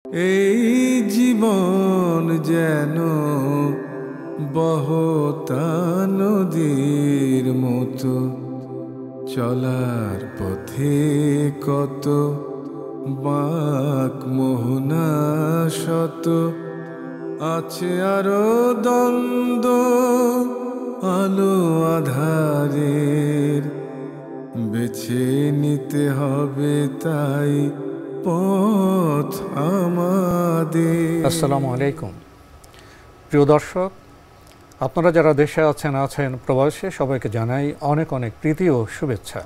এই জীবন যেন বহতা নদীর মতো, চলার পথে কত বাঁক মোহনা শত, আছে আরো দ্বন্দ্ব আলো আধারের, বেছে নিতে হবে তাই পথ আমাদের। আসসালামু আলাইকুম প্রিয় দর্শক, আপনারা যারা দেশে আছেন প্রবাসে, সবাইকে জানাই অনেক অনেক প্রীতি ও শুভেচ্ছা।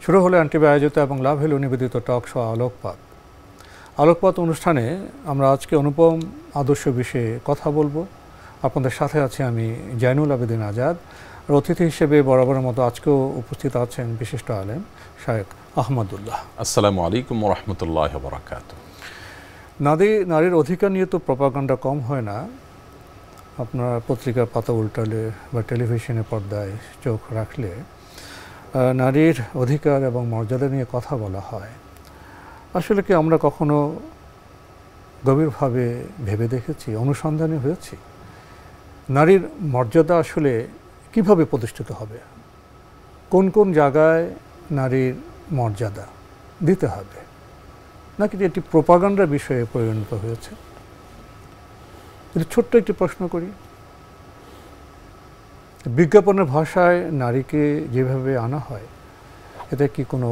শুরু হলো এনটিভি আয়োজিত এবং লাভ হ্যালো নিবেদিত টক শো আলোকপাত অনুষ্ঠানে আমরা আজকে অনুপম আদর্শ বিষয়ে কথা বলবো। আপনাদের সাথে আছি আমি জাইনুল আবেদিন আজাদ। আর অতিথি হিসেবে বরাবরের মতো আজকেও উপস্থিত আছেন বিশিষ্ট আলেম শায়েখ আহমদুল্লাহ। আসসালামু আলাইকুম ওয়া রাহমাতুল্লাহি ওয়া বারাকাতুহু। নারীর অধিকার নিয়ে তো প্রপাগান্ডা কম হয় না। আপনার পত্রিকার পাতা উল্টালে বা টেলিভিশনের পর্দায় চোখ রাখলে নারীর অধিকার এবং মর্যাদা নিয়ে কথা বলা হয়। আসলে কি আমরা কখনো গভীরভাবে ভেবে দেখেছি, অনুসন্ধানী হয়েছি নারীর মর্যাদা আসলে কিভাবে প্রতিষ্ঠিত হবে, কোন কোন জায়গায় নারীর মর্যাদা দিতে হবে, নাকি এটি প্রপাগান্ডার বিষয়ে পরিণত হয়েছে? ছোট্ট একটি প্রশ্ন করি, বিজ্ঞাপনের ভাষায় নারীকে যেভাবে আনা হয়, এটা কি কোনো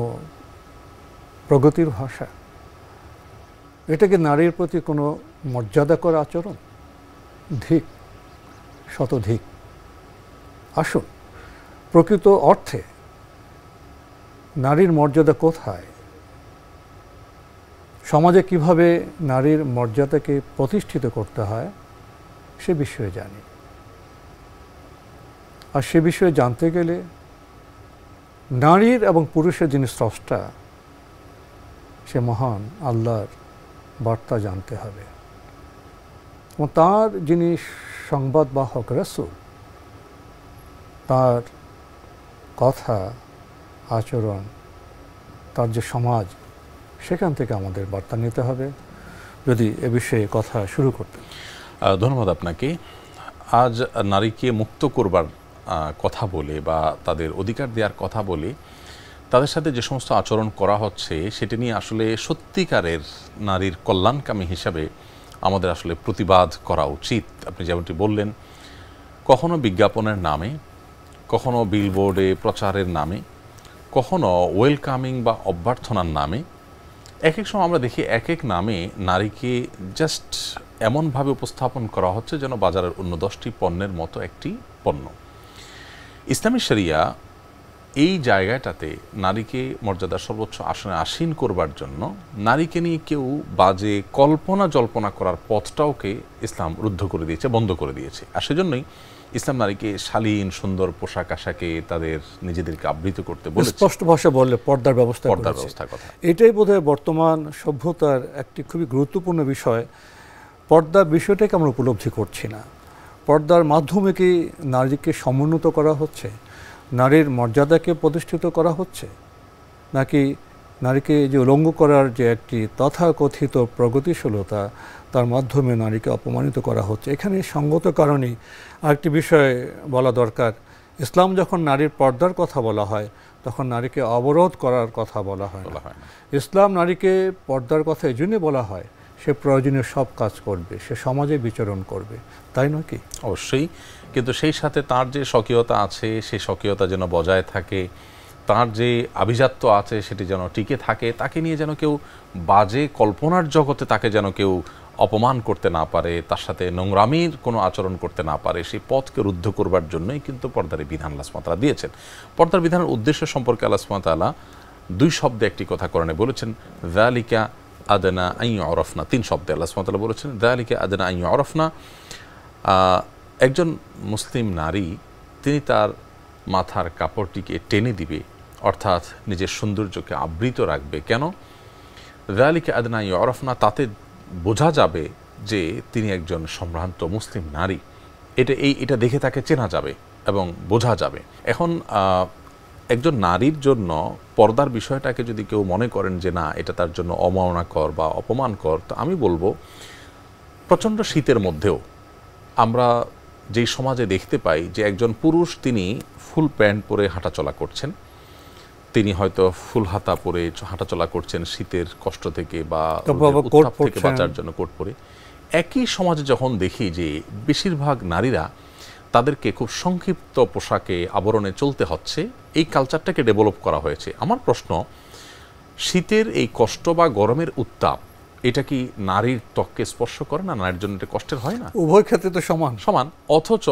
প্রগতির ভাষা? এটা কি নারীর প্রতি কোনো মর্যাদাকর আচরণ? ধিক, শতধিক। আসুন, প্রকৃত অর্থে নারীর মর্যাদা কোথায়, সমাজে কিভাবে নারীর মর্যাদাকে প্রতিষ্ঠিত করতে হয় সে বিষয়ে জানি। আর সে বিষয়ে জানতে গেলে নারীর এবং পুরুষের যিনি স্রষ্টা, সে মহান আল্লাহর বার্তা জানতে হবে এবং তার যিনি সংবাদবাহক রাসূল, তার কথা, আচরণ, তার যে সমাজ, সেখান থেকে আমাদের বার্তা নিতে হবে। যদি এ বিষয়ে কথা শুরু করতেন। ধন্যবাদ আপনাকে। আজ নারীকে মুক্ত করবার কথা বলে বা তাদের অধিকার দেওয়ার কথা বলে তাদের সাথে যে সমস্ত আচরণ করা হচ্ছে সেটি নিয়ে আসলে সত্যিকারের নারীর কল্যাণকামী হিসাবে আমাদের আসলে প্রতিবাদ করা উচিত। আপনি যেমনটি বললেন, কখনো বিজ্ঞাপনের নামে, কখনো বিলবোর্ডে প্রচারের নামে, কখনো ওয়েলকামিং বা অভ্যর্থনার নামে, এক এক সময় আমরা দেখি এক এক নামে নারীকে জাস্ট এমনভাবে উপস্থাপন করা হচ্ছে যেন বাজারের অন্য 10টি পণ্যের মতো একটি পণ্য। ইসলামী শরিয়া এই জায়গাটাতে নারীকে মর্যাদার সর্বোচ্চ আসনে আসীন করবার জন্য নারীকে নিয়ে কেউ বাজে কল্পনা জল্পনা করার পথটাওকে ইসলাম রুদ্ধ করে দিয়েছে, বন্ধ করে দিয়েছে। আর সেজন্যই ইসলাম নারীকে শালীন সুন্দর পোশাক আশাকে তাদের নিজেদেরকে আবৃত করতে বলেছে। স্পষ্ট ভাষা বললে পর্দার ব্যবস্থার কথা। এটাই বোধহয় বর্তমান সভ্যতার একটি খুবই গুরুত্বপূর্ণ বিষয়। পর্দার বিষয়টাকে আমরা উপলব্ধি করছি না। পর্দার মাধ্যমে কি নারীকে সমুন্নত করা হচ্ছে, নারীর মর্যাদাকে প্রতিষ্ঠিত করা হচ্ছে, নাকি নারীকে যে উলঙ্গ করার যে একটি তথাকথিত প্রগতিশীলতা, তার মাধ্যমে নারীকে অপমানিত করা হচ্ছে? এখানে সঙ্গত কারণেই আরেকটি বিষয় বলা দরকার। ইসলাম যখন নারীর পর্দার কথা বলা হয়, তখন নারীকে অবরোধ করার কথা বলা হয় না। ইসলাম নারীকে পর্দার কথা এই জন্যই বলা হয়, সে প্রয়োজনীয় সব কাজ করবে, সে সমাজে বিচরণ করবে, তাই নয় কি? অবশ্যই, কিন্তু সেই সাথে তার যে স্বকীয়তা আছে, সেই স্বকীয়তা যেন বজায় থাকে, তার যে আভিজাত্য আছে সেটি যেন টিকে থাকে, তাকে নিয়ে যেন কেউ বাজে কল্পনার জগতে তাকে যেন কেউ অপমান করতে না পারে, তার সাথে নোংরামির কোনো আচরণ করতে না পারে, সেই পথকে রুদ্ধ করবার জন্যই কিন্তু পর্দার বিধান আল্লাহ সুবহানাহু ওয়া তাআলা দিয়েছেন। পর্দার বিধানের উদ্দেশ্য সম্পর্কে আল্লাহ সুবহানাহু ওয়া তাআলা 2 শব্দে একটি কথা কোরআনে বলেছেন, যালিকা আদনা আন ইউরাফনা। 3 শব্দে আল্লাহ সুবহানাহু ওয়া তাআলা বলেছেন যালিকা আদনা আন ইউরাফনা। একজন মুসলিম নারী তিনি তার মাথার কাপড়টিকে টেনে দিবে, অর্থাৎ নিজের সৌন্দর্যকে আবৃত রাখবে। কেন? যালিকা আদনা আন ইউরাফনা, তাতে বোঝা যাবে যে তিনি একজন সম্ভ্রান্ত মুসলিম নারী। এটা দেখে তাকে চেনা যাবে এবং বোঝা যাবে। এখন একজন নারীর জন্য পর্দার বিষয়টাকে যদি কেউ মনে করেন যে না এটা তার জন্য অমাননাকর বা অপমানকর, তো আমি বলবো প্রচণ্ড শীতের মধ্যেও আমরা যেই সমাজে দেখতে পাই যে একজন পুরুষ তিনি ফুল প্যান্ট পরে হাঁটাচলা করছেন, তিনি হয়তো ফুল হাতা পরে হাঁটাচলা করছেন শীতের কষ্ট থেকে বা উত্তাপ থেকে বাঁচার জন্য কোট পরে, একই সমাজে যখন দেখি যে বেশিরভাগ নারীরা তাদেরকে খুব সংক্ষিপ্ত পোশাকে আবরণে চলতে হচ্ছে, এই কালচারটাকে ডেভেলপ করা হয়েছে। আমার প্রশ্ন, শীতের এই কষ্ট বা গরমের উত্তাপ এটা কি নারীর ত্বককে স্পর্শ করে না? নারীর জন্য এটা কষ্টের হয় না? উভয় ক্ষেত্রে তো সমান সমান। অথচ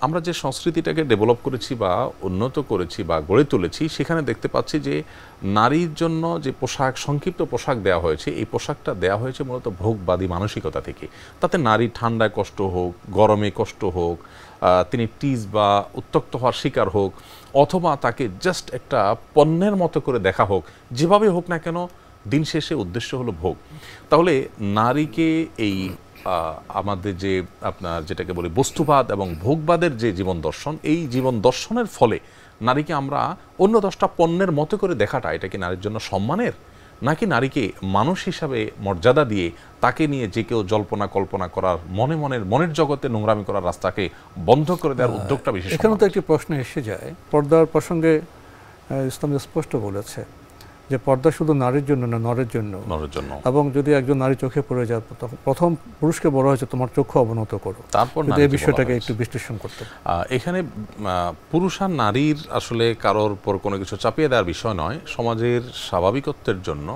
আমরা যে সংস্কৃতিটাকে ডেভেলপ করেছি বা উন্নত করেছি বা গড়ে তুলেছি, সেখানে দেখতে পাচ্ছি যে নারীর জন্য যে পোশাক, সংক্ষিপ্ত পোশাক দেওয়া হয়েছে, এই পোশাকটা দেওয়া হয়েছে মূলত ভোগবাদী মানসিকতা থেকে। তাতে নারী ঠান্ডায় কষ্ট হোক, গরমে কষ্ট হোক, তিনি টিজ বা উত্তক্ত হওয়ার শিকার হোক, অথবা তাকে জাস্ট একটা পণ্যের মতো করে দেখা হোক, যেভাবে হোক না কেন দিন শেষে উদ্দেশ্য হলো ভোগ। তাহলে নারীকে এই আমাদের যে আপনার যেটাকে বলি বস্তুবাদ এবং ভোগবাদের যে জীবন দর্শন, এই জীবন দর্শনের ফলে নারীকে আমরা অন্য 10টা পণ্যের মতো করে দেখাটা, এটা কি নারীর জন্য সম্মানের? নাকি নারীকে মানুষ হিসাবে মর্যাদা দিয়ে তাকে নিয়ে যে কেউ জল্পনা কল্পনা করার, মনের জগতে নোংরামি করার রাস্তাকে বন্ধ করে দেওয়ার উদ্যোগটা বেশি? এখানে তো একটি প্রশ্ন এসে যায়, পর্দার প্রসঙ্গে ইসলাম স্পষ্ট বলেছে যে পর্দা শুধু নারীর জন্য না, নরের জন্য। এবং যদি একজন নারী চোখে পড়ে যায়, প্রথম পুরুষকে বলা হয়েছে তোমার চক্ষু অবনত করো, তারপর এই বিষয়টাকে একটু বিশ্লেষণ করতে। এখানে পুরুষ আর নারীর আসলে কারোর পর কোনো কিছু চাপিয়ে দেওয়ার বিষয় নয়, সমাজের স্বাভাবিকত্বের জন্য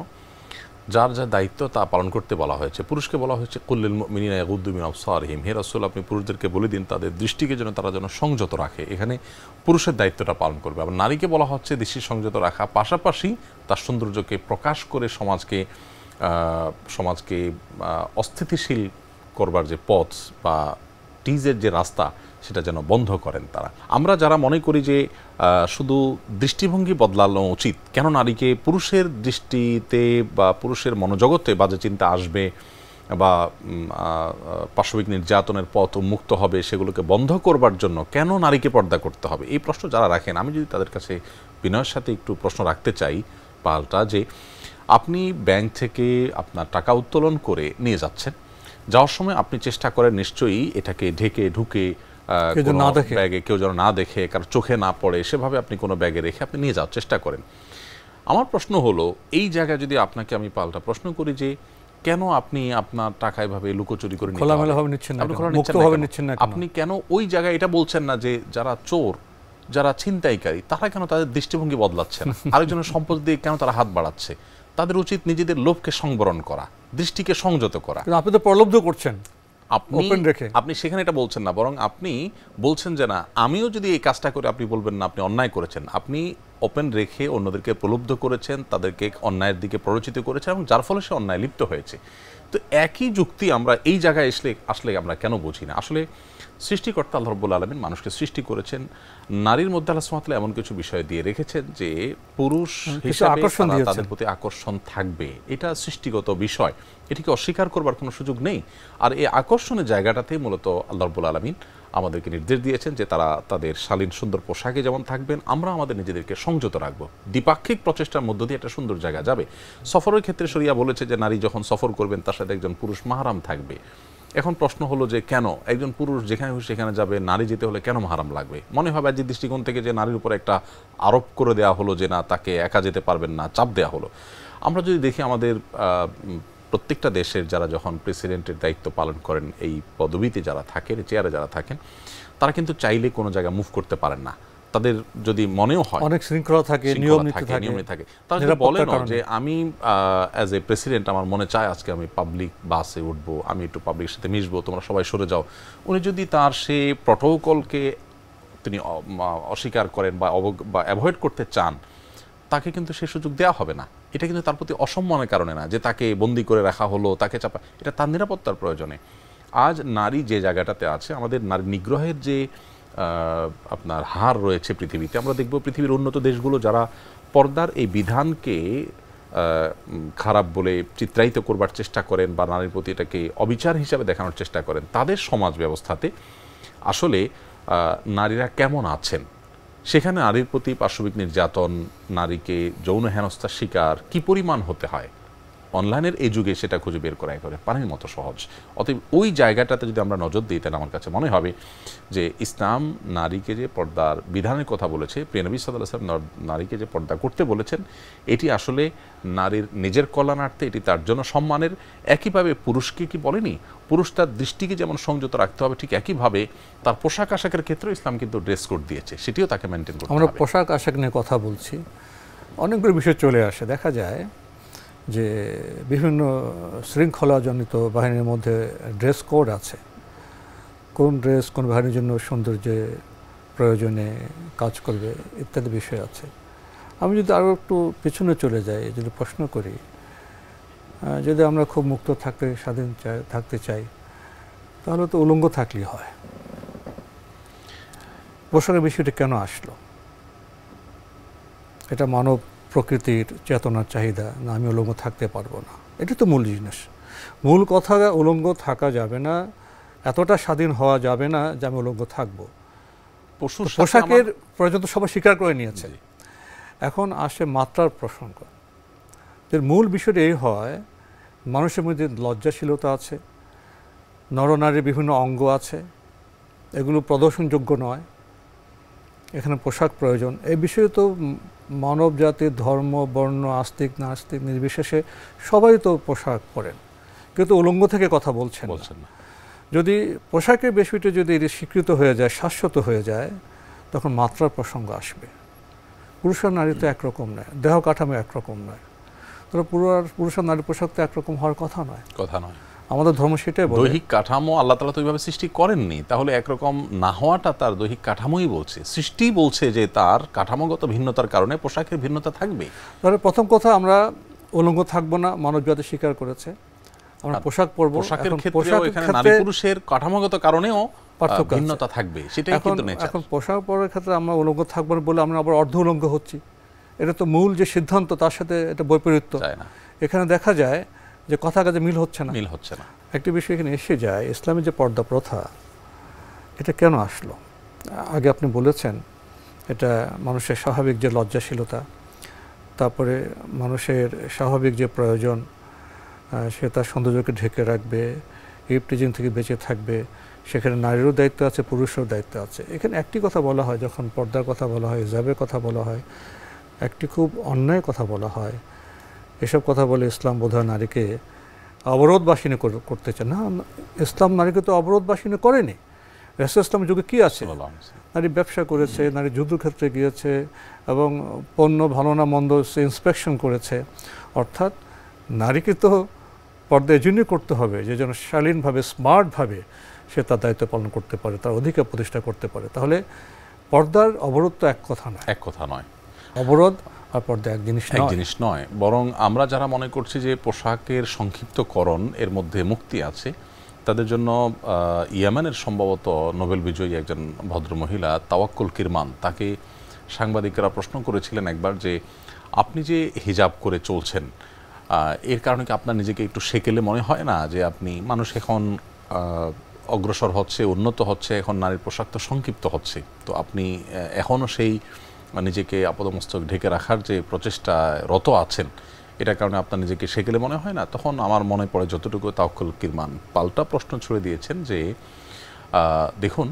যার যা দায়িত্ব তা পালন করতে বলা হয়েছে। পুরুষকে বলা হয়েছে কুল্লিল মুমিনিনা ইয়াগুদ্দু মিন আবসারিহিম, হে রাসূল আপনি পুরুষদেরকে বলে দিন তাদের দৃষ্টিকে যেন তারা যেন সংযত রাখে। এখানে পুরুষের দায়িত্বটা পালন করবে। আবার নারীকে বলা হচ্ছে দৃষ্টি সংযত রাখা, পাশাপাশি তার সৌন্দর্যকে প্রকাশ করে সমাজকে অস্থিতিশীল করবার যে পথ বা টিজের যে রাস্তা, সেটা যেন বন্ধ করেন তারা। আমরা যারা মনে করি যে শুধু দৃষ্টিভঙ্গি বদলানো উচিত, কেন নারীকে পুরুষের দৃষ্টিতে বা পুরুষের মনোজগতে বাজে চিন্তা আসবে বা পাশবিক নির্যাতনের পথ উন্মুক্ত হবে, সেগুলোকে বন্ধ করবার জন্য কেন নারীকে পর্দা করতে হবে, এই প্রশ্ন যারা রাখেন, আমি যদি তাদের কাছে বিনয়ের সাথে একটু প্রশ্ন রাখতে চাই পাল্টা, যে আপনি ব্যাংক থেকে আপনার টাকা উত্তোলন করে নিয়ে যাচ্ছেন, যাওয়ার সময় আপনি চেষ্টা করেন নিশ্চয়ই এটাকে ঢুকে ব্যাগে কেউ যেন না দেখে, কারণ চোখে না পড়ে, সেভাবে আপনি কোনো ব্যাগে রেখে আপনি নিয়ে যাওয়ার চেষ্টা করেন। আমার প্রশ্ন হলো, এই জায়গায় যদি আপনাকে আমি পাল্টা প্রশ্ন করি যে কেন আপনি আপনার টাকা এভাবে লুকোচুরি করে নিচ্ছেন না, আপনি কেন ওই জায়গায় এটা বলছেন না যে যারা চোর, যারা ছিনতাইকারী, তারা কেন তাদের দৃষ্টিভঙ্গি বদলাচ্ছে না? আরেকজনের সম্পদ দিয়ে কেন তারা হাত বাড়াচ্ছে? তাদের উচিত নিজেদের লোভকে সংবরণ করা, দৃষ্টিকে সংযত করা। আপনি তো প্রলুব্ধ করছেন, আপনি সেখানে এটা বলছেন না, বরং আপনি বলছেন যে না, আমিও যদি এই কাজটা করে, আপনি বলবেন না আপনি অন্যায় করেছেন। আপনি ওপেন রেখে অন্যদেরকে প্রলুব্ধ করেছেন, তাদেরকে অন্যায়ের দিকে প্ররোচিত করেছেন, এবং যার ফলে সে অন্যায় লিপ্ত হয়েছে। তো একই যুক্তি আমরা এই জায়গায় আসলে আমরা কেন বুঝি না? আসলে সৃষ্টিকর্তা আল্লাহ রাব্বুল আলামিন মানুষকে সৃষ্টি করেছেন, নারীর মধ্যে আল্লাহ সুবহানাহু ওয়া তাআলা এমন কিছু বিষয় দিয়ে রেখেছেন যে পুরুষ হিসেবে তাদের প্রতি আকর্ষণ থাকবে, এটা সৃষ্টিগত বিষয়, এটিকে অস্বীকার করবার কোনো সুযোগ নেই। আর এই আকর্ষণের জায়গাটাতেই মূলত আল্লাহ রাব্বুল আলামিন আমাদেরকে নির্দেশ দিয়েছেন যে তারা তাদের শালীন সুন্দর পোশাকে যেমন থাকবেন, আমরা আমাদের নিজেদেরকে সংযত রাখবো। দ্বিপাক্ষিক প্রচেষ্টার মধ্য দিয়ে একটা সুন্দর জায়গা যাবে। সফরের ক্ষেত্রে শরিয়া বলেছে যে নারী যখন সফর করবেন তার সাথে একজন পুরুষ মাহরাম থাকবে। এখন প্রশ্ন হলো যে কেন একজন পুরুষ যেখানে খুশি সেখানে যাবে, নারী যেতে হলে কেন মাহরাম লাগবে? মনে হয় বাহ্যিক দৃষ্টিকোণ থেকে যে নারীর উপর একটা আরোপ করে দেওয়া হলো যে না, তাকে একা যেতে পারবেন না, চাপ দেওয়া হলো। আমরা যদি দেখি আমাদের প্রত্যেকটা দেশের যারা যখন প্রেসিডেন্টের দায়িত্ব পালন করেন, এই পদবিতে যারা থাকেন, চেয়ারে যারা থাকেন, তারা কিন্তু চাইলে কোনো জায়গায় মুভ করতে পারেন না। তাদের যদি মনেও হয় অনেক শৃঙ্খলা থাকে, নিয়ম থাকে, তারা যদি বলেন যে আমি অ্যাজ এ প্রেসিডেন্ট আমার মনে চায় আজকে আমি পাবলিক বাসে উঠবো, আমি একটু পাবলিকের সাথে মিশবো, তোমরা সবাই সরে যাও, উনি যদি তার সে প্রটোকলকে তিনি অস্বীকার করেন বা অ্যাভয়েড করতে চান, তাকে কিন্তু সে সুযোগ দেওয়া হবে না। এটা কিন্তু তার প্রতি অসম্মানের কারণে না যে তাকে বন্দি করে রাখা হলো, তাকে চাপা, এটা তার নিরাপত্তার প্রয়োজনে। আজ নারী যে জায়গাটাতে আছে, আমাদের নারী নিগ্রহের যে আপনার হার রয়েছে পৃথিবীতে, আমরা দেখব পৃথিবীর উন্নত দেশগুলো যারা পর্দার এই বিধানকে খারাপ বলে চিত্রায়িত করবার চেষ্টা করেন বা নারীর প্রতি এটাকে অবিচার হিসাবে দেখানোর চেষ্টা করেন, তাদের সমাজ ব্যবস্থাতে আসলে নারীরা কেমন আছেন সেখানে নারীর প্রতি পাশবিক নির্যাতন, নারীকে যৌন হেনস্থার শিকার কি পরিমাণ হতে হয়, অনলাইনের এই যুগে সেটা খুঁজে বের করা একেবারে পানির মতো সহজ। অতএব ওই জায়গাটাতে যদি আমরা নজর দিই, তাহলে আমার কাছে মনে হবে যে ইসলাম নারীকে যে পর্দার বিধানের কথা বলেছে, প্রিয় নবী সাল্লাল্লাহু আলাইহি ওয়াসাল্লাম নারীকে যে পর্দা করতে বলেছেন, এটি আসলে নারীর নিজের কল্যাণার্থে, এটি তার জন্য সম্মানের। একইভাবে পুরুষকে কি বলেনি, পুরুষ তার দৃষ্টিকে যেমন সংযত রাখতে হবে, ঠিক একইভাবে তার পোশাক আশাকের ক্ষেত্রে ইসলাম কিন্তু ড্রেস কোড দিয়েছে, সেটিও তাকে মেনটেন করতে হবে। আমরা পোশাক আশাক নিয়ে কথা বলছি, অনেকগুলো বিষয় চলে আসে। দেখা যায় যে বিভিন্ন শৃঙ্খলাজনিত বাহিনীর মধ্যে ড্রেস কোড আছে, কোন ড্রেস কোন বাহিনীর জন্য সৌন্দর্যে প্রয়োজনে কাজ করবে ইত্যাদি বিষয় আছে। আমি যদি আরও একটু পেছনে চলে যাই, যদি প্রশ্ন করি, যদি আমরা খুব মুক্ত থাকতে স্বাধীন থাকতে চাই, তাহলে তো উলঙ্গ থাকলেই হয়। পোশাকের বিষয়টি কেন আসলো? এটা মানব প্রকৃতির চেতনার চাহিদা না, আমি উলঙ্গ থাকতে পারবো না, এটা তো মূল জিনিস। মূল কথা, উলঙ্গ থাকা যাবে না, এতটা স্বাধীন হওয়া যাবে না যে আমি উলঙ্গ থাকবো। পোশাকের প্রয়োজন তো সবাই স্বীকার করে নিয়েছে। এখন আসে মাত্রার প্রসঙ্গ। এর মূল বিষয়টি এই হয়, মানুষের মধ্যে লজ্জাশীলতা আছে, নরনারীর বিভিন্ন অঙ্গ আছে, এগুলো প্রদর্শনযোগ্য নয়, এখানে পোশাক প্রয়োজন। এই বিষয়ে তো মানব জাতির ধর্ম, বর্ণ, আস্তিক নাস্তিক নির্বিশেষে সবাই তো পোশাক পরেন, কিন্তু উলঙ্গ থেকে কথা বলছেন না। যদি পোশাকের বিষয়টি যদি এটি স্বীকৃত হয়ে যায়, শাশ্বত হয়ে যায়, তখন মাত্রার প্রসঙ্গ আসবে। পুরুষ আর নারী তো একরকম নয়, দেহ কাঠামো একরকম নয়, তবে পুরুষ আর নারী পোশাক তো একরকম হওয়ার কথা নয়। আমাদের ধর্ম সেটাই বলে। দৈহিক কাঠামো আল্লাহ তাআলা তো ওইভাবে সৃষ্টি করেননি, তাহলে একরকম না হওয়াটা তার দৈহিক কাঠামোই বলছে, সৃষ্টি বলছে যে তার কাঠামোগত ভিন্নতার কারণে পোশাকের ভিন্নতা থাকবে। তাহলে প্রথম কথা, আমরা উলঙ্গ থাকবো না, মানব জাতি স্বীকার করেছে, আমরা পোশাক পরবো। পোশাকের ক্ষেত্রেও এখানে নারী পুরুষের কাঠামোগত কারণেও ভিন্নতা থাকবে, সেটাই কিন্তু নেচার। এখন পোশাক পরার ক্ষেত্রে আমরা উলঙ্গ থাকবো না বলে আমরা আবার অর্ধ উলঙ্গ হচ্ছি, এটা তো মূল যে সিদ্ধান্ত তার সাথে এটা বৈপরীত্য। এখানে দেখা যায় যে কথা কাজে মিল হচ্ছে না। একটি বিষয় এখানে এসে যায়, ইসলামের যে পর্দা প্রথা, এটা কেন আসলো? আগে আপনি বলেছেন এটা মানুষের স্বাভাবিক যে লজ্জাশীলতা, তারপরে মানুষের স্বাভাবিক যে প্রয়োজন, সে তার সৌন্দর্যকে ঢেকে রাখবে, ইভটিজিং থেকে বেঁচে থাকবে, সেখানে নারীরও দায়িত্ব আছে, পুরুষেরও দায়িত্ব আছে। এখানে একটি কথা বলা হয়, যখন পর্দার কথা বলা হয়, হিজাবের কথা বলা হয়, একটি খুব অন্যায় কথা বলা হয়। এসব কথা বলে ইসলাম বোধহয় নারীকে অবরোধবাসিনী করতে চায় না। ইসলাম নারীকে তো অবরোধবাসিনী করেনি। রাসূল ইসলামের যুগে কী আছে? নারী ব্যবসা করেছে, নারী যুদ্ধক্ষেত্রে গিয়েছে এবং পণ্য ভালো না মন্দ সে ইন্সপেকশন করেছে। অর্থাৎ নারীকে তো পর্দা এজন্যই করতে হবে যে যেন শালীনভাবে, স্মার্টভাবে সে তার দায়িত্ব পালন করতে পারে, তার অধিকার প্রতিষ্ঠা করতে পারে। তাহলে পর্দার অবরোধ তো এক কথা নয়। অবরোধ আর পর্দা এক জিনিস নয়, বরং আমরা যারা মনে করছি যে পোশাকের সংক্ষিপ্তকরণ এর মধ্যে মুক্তি আছে, তাদের জন্য ইয়েমেনের সম্ভবত নোবেল বিজয়ী একজন ভদ্রমহিলা তাওয়াক্কুল কিরমান, তাকে সাংবাদিকরা প্রশ্ন করেছিলেন একবার যে আপনি যে হিজাব করে চলছেন, এর কারণে কি আপনার নিজেকে একটু সেকেলে মনে হয় না যে আপনি, মানুষ এখন অগ্রসর হচ্ছে, উন্নত হচ্ছে, এখন নারীর পোশাক তো সংক্ষিপ্ত হচ্ছে, তো আপনি এখনও সেই নিজেকে আপাদমস্তক ঢেকে রাখার যে প্রচেষ্টা রত আছেন, এটার কারণে আপনার নিজেকে সেকেলে মনে হয় না? তখন আমার মনে পড়ে যতটুকু তাওয়াক্কুল কিরমান পাল্টা প্রশ্ন ছুড়ে দিয়েছেন যে দেখুন,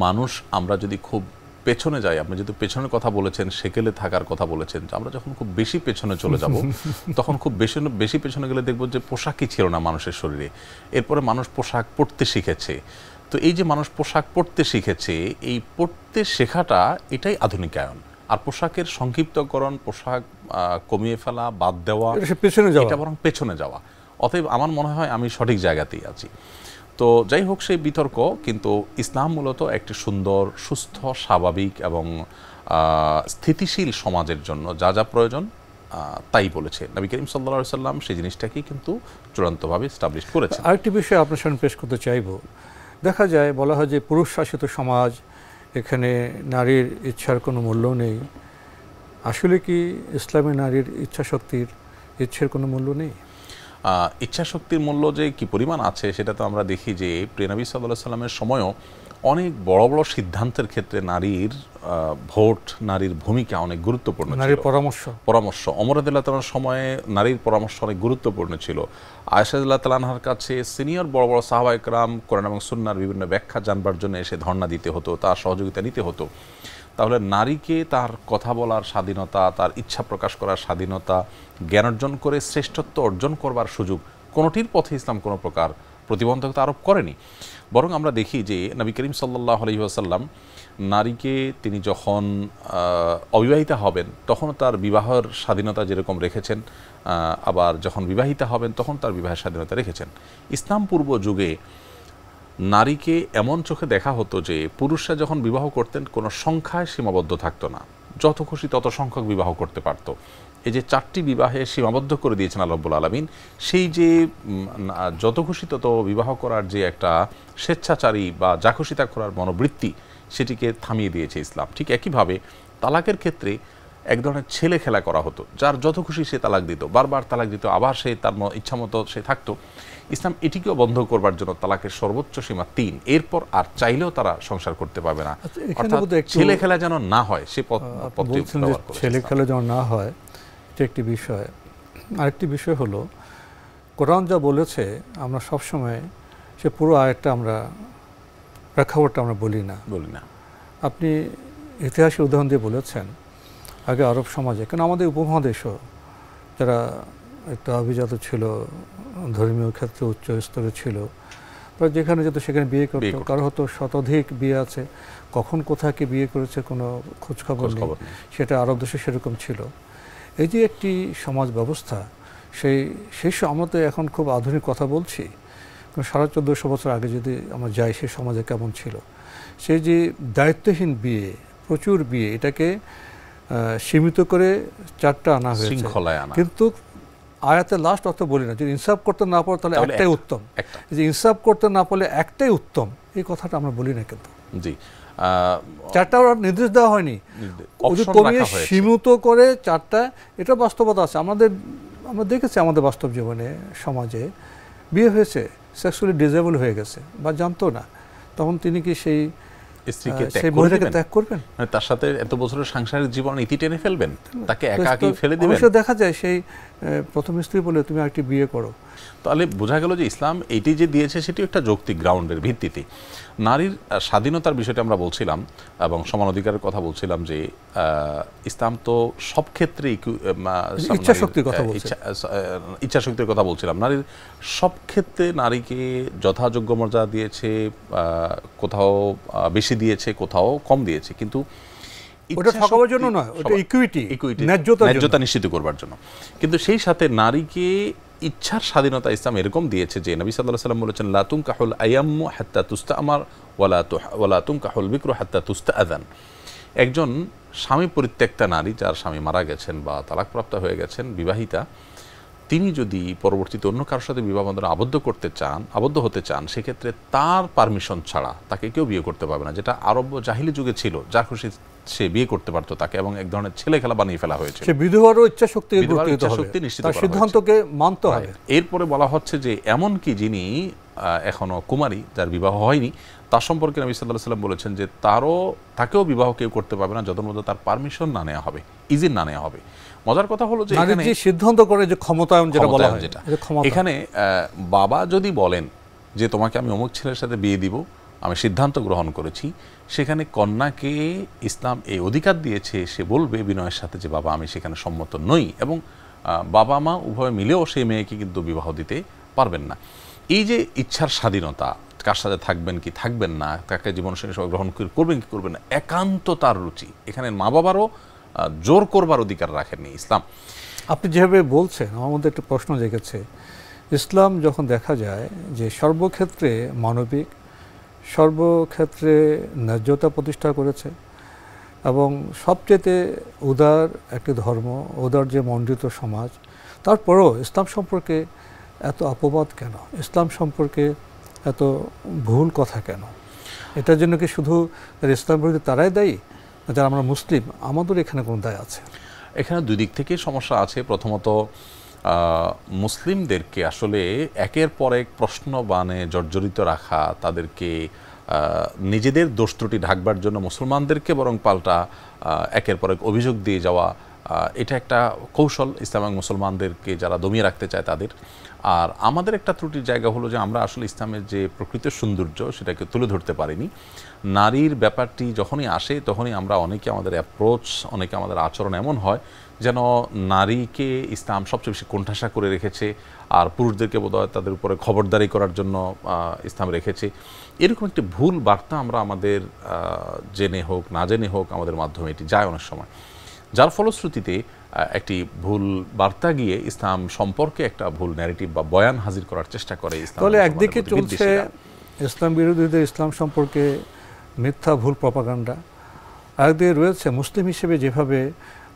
মানুষ আমরা যদি খুব পেছনে যাই, আপনি যদি পেছনের কথা বলেছেন, সেকেলে থাকার কথা বলেছেন, আমরা যখন খুব বেশি পেছনে চলে যাব তখন খুব বেশি পেছনে গেলে দেখব যে পোশাকই ছিল না মানুষের শরীরে। এরপরে মানুষ পোশাক পরতে শিখেছে। তো এই যে মানুষ পোশাক পরতে শিখেছে, এই পরতে শেখাটা এটাই আধুনিকায়ন। আর পোশাকের সংক্ষিপ্তকরণ, পোশাক কমিয়ে ফেলা, বাদ দেওয়া, এটা বরং পেছনে যাওয়া। অতএব আমার মনে হয় আমি সঠিক জায়গাতেই আছি। তো যাই হোক, সেই বিতর্ক, কিন্তু ইসলাম মূলত একটি সুন্দর, সুস্থ, স্বাভাবিক এবং স্থিতিশীল সমাজের জন্য যা যা প্রয়োজন তাই বলেছে। নবী করিম সাল্লাল্লাহু আলাইহি ওয়াসাল্লাম সেই জিনিসটাকেই কিন্তু চূড়ান্তভাবে এস্টাবলিশ করেছেন। আরেকটি বিষয় আপনার সামনে পেশ করতে চাইব। দেখা যায়, বলা হয় যে পুরুষ শাসিত সমাজ, এখানে নারীর ইচ্ছার কোনো মূল্য নেই। আসলে কি ইসলামে নারীর ইচ্ছার কোনো মূল্য নেই? ইচ্ছা শক্তির মূল্য যে কি পরিমাণ আছে সেটা তো আমরা দেখি যে প্রিয় নবী সাল্লাল্লাহু আলাইহি ওয়াসাল্লামের সময়ও অনেক বড় বড় সিদ্ধান্তের ক্ষেত্রে নারীর ভোট, নারীর ভূমিকা অনেক গুরুত্বপূর্ণ ছিল। নারীর পরামর্শ ওমর রাদিয়াল্লাহু তাআলার সময়ে নারীর পরামর্শ অনেক গুরুত্বপূর্ণ ছিল। আয়েশা রাদিয়াল্লাহু তাআলার কাছে সিনিয়র বড় বড় সাহাবা ইকরাম কোরআন এবং সুন্নাহর বিভিন্ন ব্যাখ্যা জানবার জন্য এসে ধর্ণা দিতে হতো, তার সহযোগিতা নিতে হতো। তাহলে নারীকে তার কথা বলার স্বাধীনতা, তার ইচ্ছা প্রকাশ করার স্বাধীনতা, জ্ঞান অর্জন করে শ্রেষ্ঠত্ব অর্জন করবার সুযোগ, কোনোটির পথে ইসলাম কোনো প্রকার প্রতিবন্ধকতা আরোপ করেনি। বরং আমরা দেখি যে নবী করিম সাল্লাল্লাহু আলাইহি ওয়াসাল্লাম নারীকে তিনি যখন অবিবাহিতা হবেন তখন তার বিবাহের স্বাধীনতা যেরকম রেখেছেন, আবার যখন বিবাহিতা হবেন তখন তার বিবাহের স্বাধীনতা রেখেছেন। ইসলাম পূর্ব যুগে নারীকে এমন চোখে দেখা হতো যে পুরুষরা যখন বিবাহ করতেন কোনো সংখ্যায় সীমাবদ্ধ থাকতো না, যত খুশি তত সংখ্যক বিবাহ করতে পারত। এই যে 4টি বিবাহে সীমাবদ্ধ করে দিয়েছেন আল্লাহ রাব্বুল আলামিন, সেই যে যত খুশি তত বিবাহ করার যে একটা স্বেচ্ছাচারী বা যা খুশি তা করার মনোবৃত্তি, সেটিকে থামিয়ে দিয়েছে ইসলাম। ঠিক একইভাবে তালাকের ক্ষেত্রে এক ধরনের ছেলে খেলা করা হতো, যার যত খুশি সে তালাক দিত, বারবার তালাক দিত, আবার সে তার ইচ্ছা মতো সে থাকতো। ইসলাম এটিকেও বন্ধ করবার জন্য তালাকের সর্বোচ্চ সীমা 3, এরপর আর চাইলেও তারা সংসার করতে পারবে না। অর্থাৎ ছেলে খেলা যেন না হয় সে পদ্ধতি ব্যবহার করেছে। ছেলে খেলা যেন না হয় এটা একটি বিষয়। আরেকটি বিষয় হলো কোরআন যা বলেছে আমরা সবসময় সে পুরো আয়াতটা আমরা প্রেক্ষাপটটা আমরা বলি না। আপনি ইতিহাসের উদাহরণ দিয়ে বলেছেন আগে আরব সমাজে, কেন আমাদের উপমহাদেশও যারা একটা অভিজাত ছিল, ধর্মীয় ক্ষেত্রে উচ্চ স্তরে ছিল, তারা যেখানে যেত সেখানে বিয়ে করত। কারো হয়তো শতাধিক বিয়ে আছে, কখন কোথায় কি বিয়ে করেছে কোনো খোঁজখবর নেই, সেটা আরব দেশে সেরকম ছিল। এই যে একটি সমাজ ব্যবস্থা, সেই আমরা তো এখন খুব আধুনিক কথা বলছি, 1450 বছর আগে যদি আমরা যাই সেই সমাজে কেমন ছিল। সেই যে দায়িত্বহীন বিয়ে, প্রচুর বিয়ে, এটাকে সীমিত করে 4টা আনা হয়েছে, কিন্তু আয়াতে লাস্ট অর্থ বলি না, যদি ইনসাফ করতে না পারো তাহলে একটাই উত্তম। যে ইনসাফ করতে না পারলে একটাই উত্তম, এই কথাটা আমরা বলি না। কিন্তু জি 4টা নির্দেশ দেওয়া হয়নি, কমিয়ে সীমিত করে 4টা, এটা বাস্তবতা আছে। আমরা দেখেছি আমাদের বাস্তব জীবনে সমাজে বিয়ে হয়েছে, সেক্সুয়ালি ডিসেবল হয়ে গেছে বা জানতো না, তখন তিনি কি সেই মহিলাকে ত্যাগ করবেন? তার সাথে এত বছরের সাংসারিক জীবন ইতি টেনে ফেলবেন, তাকে একাকী ফেলে দিবেন? দেখা যায় সেই প্রথম স্ত্রী বলে তুমি আরেকটি বিয়ে করো। তাহলে বোঝা গেল যে ইসলাম এইটি যে দিয়েছে সেটি একটা যৌক্তিক গ্রাউন্ডের ভিত্তিতে। নারীর স্বাধীনতার বিষয়টা আমরা বলছিলাম এবং সমান অধিকারের কথা বলছিলাম যে ইসলাম তো সব ক্ষেত্রে ইচ্ছাশক্তির কথা বলছিলাম। নারীর সব ক্ষেত্রে নারীকে যথাযোগ্য মর্যাদা দিয়েছে, কোথাও বেশি দিয়েছে, কোথাও কম দিয়েছে, কিন্তু ন্যায্যতা নিশ্চিত করবার জন্য। কিন্তু সেই সাথে নারীকে ইচ্ছার স্বাধীনতা ইসলাম এরকম দিয়েছে যে নবী সাল্লাল্লাহু আলাইহি ওয়াসাল্লাম বলেছেন লা তুনকাহুল আয়াম্মু হাত্তা তুস্তামার ওয়ালা তুনকাহুল বিকরু হাত্তা তুস্তাআযান। একজন স্বামী পরিত্যক্তা নারী, যার স্বামী মারা গেছেন বা তালাকপ্রাপ্ত হয়ে গেছেন, বিবাহিতা, তিনি যদি পরবর্তীতে অন্য কারোর সাথে বিবাহ বন্ধনে আবদ্ধ হতে চান, সেক্ষেত্রে তার পারমিশন ছাড়া তাকে কেউ বিয়ে করতে পারবে না, যেটা আরব জাহিলি যুগে ছিল। যা খুশি সে বিয়ে করতে পারতো তাকে, এবং এক ধরনের ছেলে খেলা বানিয়ে ফেলা হয়েছে। বিধবারও ইচ্ছাশক্তি নিশ্চিত করা, সিদ্ধান্তকে মানতে হবে। এরপরে বলা হচ্ছে যে এমন কি যিনি এখনো কুমারী, যার বিবাহ হয়নি, তার সম্পর্কে নবী সাল্লাল্লাহু আলাইহি ওয়াসাল্লাম বলেছেন যে তাকেও বিবাহ কেউ করতে পারবে না যতক্ষণ পর্যন্ত তার পারমিশন না নেওয়া হবে, ইজিন না নেওয়া হবে। মজার কথা হলো যে এখানে সিদ্ধান্ত করে যে ক্ষমতায়ন যেটা বলা হয়, এখানে বাবা যদি বলেন যে তোমাকে আমি অমুক ছেলের সাথে বিয়ে দিব, আমি সিদ্ধান্ত গ্রহণ করেছি, সেখানে কন্যাকে ইসলাম এই অধিকার দিয়েছে, সে বলবে বিনয়ের সাথে যে বাবা আমি সেখানে সম্মত নই, এবং বাবা মা উভয় মিলেও সেই মেয়েকে কিন্তু বিবাহ দিতে পারবেন না। এই যে ইচ্ছার স্বাধীনতা, কার সাথে থাকবেন কি থাকবেন না, তাকে জীবনসঙ্গী হিসেবে গ্রহণ করবেন কি করবেন না, একান্ত তার রুচি। এখানে মা বাবারও জোর করবার অধিকার রাখেননি ইসলাম। আপনি যেভাবে বলছেন আমার মধ্যে একটা প্রশ্ন জেগেছে। ইসলাম যখন দেখা যায় যে সর্বক্ষেত্রে মানবিক, সর্বক্ষেত্রে ন্যায্যতা প্রতিষ্ঠা করেছে, এবং সবচেয়ে উদার একটি ধর্ম, উদার যে মণ্ডিত সমাজ, তারপরেও ইসলাম সম্পর্কে এত অপবাদ কেন? ইসলাম সম্পর্কে এত ভুল কথা কেন? এটার জন্য কি শুধু ইসলাম বিরোধী তারাই দায়ী, যারা আমরা মুসলিম আমাদের এখানে কোনো দায় আছে? এখানে দুই দিক থেকে সমস্যা আছে। প্রথমত মুসলিমদেরকে আসলে একের পর এক প্রশ্ন বানে জর্জরিত রাখা, তাদেরকে নিজেদের দোষ ত্রুটি ঢাকবার জন্য মুসলমানদেরকে বরং পাল্টা একের পর এক অভিযোগ দিয়ে যাওয়া, এটা একটা কৌশল ইসলাম এবং মুসলমানদেরকে যারা দমিয়ে রাখতে চায় তাদের। আর আমাদের একটা ত্রুটির জায়গা হলো যে আমরা আসলে ইসলামের যে প্রকৃত সৌন্দর্য সেটাকে তুলে ধরতে পারিনি। নারীর ব্যাপারটি যখনই আসে তখনই আমরা অনেকে আমাদের অ্যাপ্রোচ, অনেকে আমাদের আচরণ এমন হয় যেন নারীকে ইসলাম সবচেয়ে বেশি কোণঠাসা করে রেখেছে, আর পুরুষদেরকে বোধহয় তাদের উপরে খবরদারি করার জন্য ইসলাম রেখেছে। এরকম একটি ভুল বার্তা আমরা আমাদের জেনে হোক না জেনে হোক আমাদের মাধ্যমে এটি যায় অনেক সময়, যার ফলশ্রুতিতে একটি ভুল বার্তা গিয়ে ইসলাম সম্পর্কে একটা ভুল ন্যারেটিভ বা বয়ান হাজির করার চেষ্টা করে। তাহলে একদিকে চলছে ইসলাম বিরোধীদের ইসলাম সম্পর্কে মিথ্যা ভুল প্রপাগান্ডা, একদিকে রয়েছে মুসলিম হিসেবে যেভাবে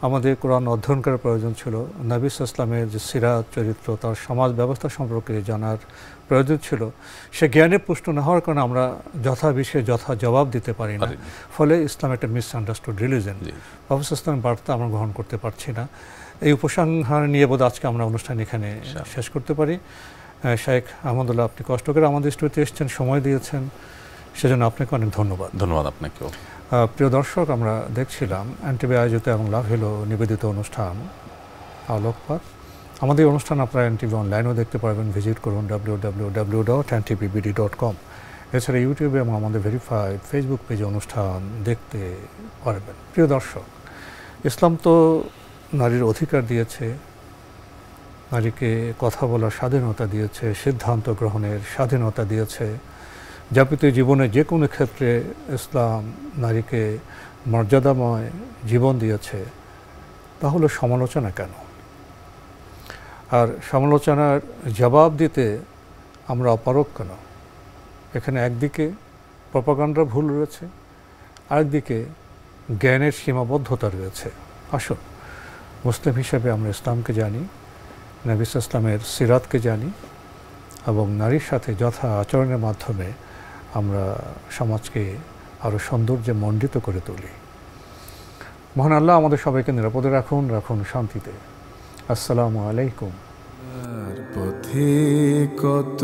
আমাদের কোরআন অধ্যয়ন করার প্রয়োজন ছিল, নবী সাল্লাল্লাহু আলাইহি ওয়াসাল্লামের যে সিরাত চরিত্র, তার সমাজ ব্যবস্থা সম্পর্কে জানার প্রয়োজন ছিল, সে জ্ঞানে পুষ্ট না হওয়ার কারণে আমরা যথা বিষয়ে যথা জবাব দিতে পারি না। ফলে ইসলাম একটা মিসআন্ডারস্টুড রিলিজন, প্রফেসর ইসলামের বার্তা আমরা গ্রহণ করতে পারছি না। এই উপসংহার নিয়ে বোধ আজকে আমরা অনুষ্ঠান এখানে শেষ করতে পারি। শেখ আহমদুল্লাহ, আপনি কষ্ট করে আমাদের স্টুডিওতে এসেছেন, সময় দিয়েছেন, সেজন্য আপনাকে অনেক ধন্যবাদ। ধন্যবাদ আপনাকেও। প্রিয় দর্শক, আমরা দেখছিলাম এনটিভি আয়োজিত এবং লাভ হলো নিবেদিত অনুষ্ঠান আলোকপাত। আমাদের অনুষ্ঠান আপনারা এনটিভি অনলাইনেও দেখতে পারবেন, ভিজিট করুন www.ntvbd.com। এছাড়া ইউটিউবে এবং আমাদের ভেরিফাইড ফেসবুক পেজে অনুষ্ঠান দেখতে পারবেন। প্রিয় দর্শক, ইসলাম তো নারীর অধিকার দিয়েছে, নারীকে কথা বলার স্বাধীনতা দিয়েছে, সিদ্ধান্ত গ্রহণের স্বাধীনতা দিয়েছে, যাপিত জীবনে যে কোনো ক্ষেত্রে ইসলাম নারীকে মর্যাদাময় জীবন দিয়েছে। তাহলে সমালোচনা কেন? আর সমালোচনার জবাব দিতে আমরা অপারগ কেন? এখানে একদিকে প্রপাগান্ডার ভুল রয়েছে, আরেকদিকে জ্ঞানের সীমাবদ্ধতা রয়েছে। আসুন, মুসলিম হিসেবে আমরা ইসলামকে জানি, নবী সাল্লাল্লাহু আলাইহি ওয়াসাল্লামের সিরাতকে জানি, এবং নারীর সাথে যথা আচরণের মাধ্যমে আমরা সমাজকে আরও সৌন্দর্যে মণ্ডিত করে তুলি। মহান আল্লাহ আমাদের সবাইকে নিরাপদে রাখুন, রাখুন শান্তিতে। আসসালামু আলাইকুম। পথে কত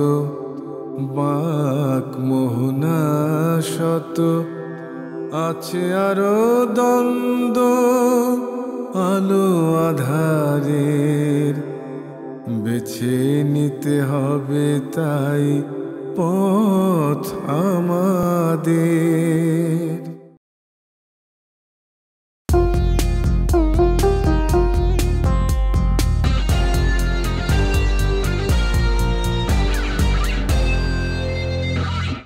বাক মোহনা শত আছে আরো দ্বন্দ্ব, আলো আধারের বেছে নিতে হবে তাই পথ আমাদের।